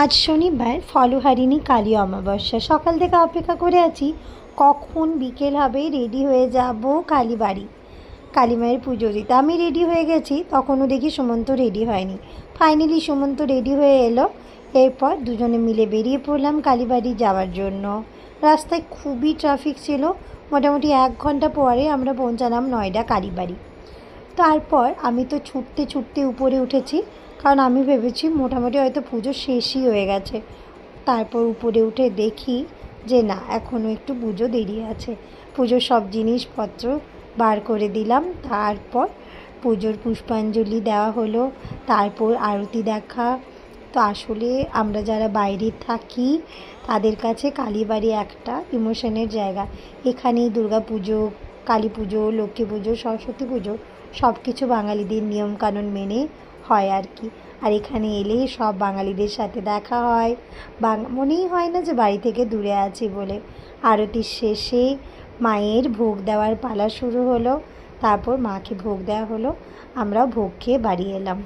আজ শনিবার ফলহারিণী কালী অমাবস্যা। সকাল থেকে অপেক্ষা করে আছি কখন বিকেল হবে, রেডি হয়ে যাব কালীবাড়ি, কালী মায়ের পুজো দিতে। আমি রেডি হয়ে গেছি, তখনও দেখি সুমন্ত রেডি হয়নি। ফাইনালি সুমন্ত রেডি হয়ে এলো। এরপর দুজনে মিলে বেরিয়ে পড়লাম কালীবাড়ি যাওয়ার জন্য। রাস্তায় খুবই ট্রাফিক ছিল। মোটামুটি 1 ঘন্টা পরে আমরা পৌঁছালাম নয়ডা কালীবাড়ি। তারপর আমি তো ছুটতে ছুটতে উপরে উঠেছি, কারণ আমি ভেবেছি মোটামুটি হয়তো পুজো শেষই হয়ে গেছে। তারপর উপরে উঠে দেখি যে না, এখনও একটু পুজো দেরি আছে। পুজোর সব জিনিসপত্র বার করে দিলাম। তারপর পুজোর পুষ্পাঞ্জলি দেওয়া হলো, তারপর আরতি দেখা। তো আসলে আমরা যারা বাইরে থাকি তাদের কাছে কালীবাড়ি একটা ইমোশনের জায়গা। এখানেই দুর্গা পুজো, কালী পুজো, লক্ষ্মী পুজো, সরস্বতী পুজো সব কিছু বাঙালিদের নিয়মকানুন মেনে হয় আর কি। আর এখানে এলে সব বাঙালিদের সাথে দেখা হয়, মনেই হয় না যে বাড়ি থেকে দূরে আছি বলে। আরতির শেষে মায়ের ভোগ দেওয়ার পালা শুরু হলো। তারপর মাকে ভোগ দেওয়া হলো, আমরাও ভোগ খেয়ে বাড়ি এলাম।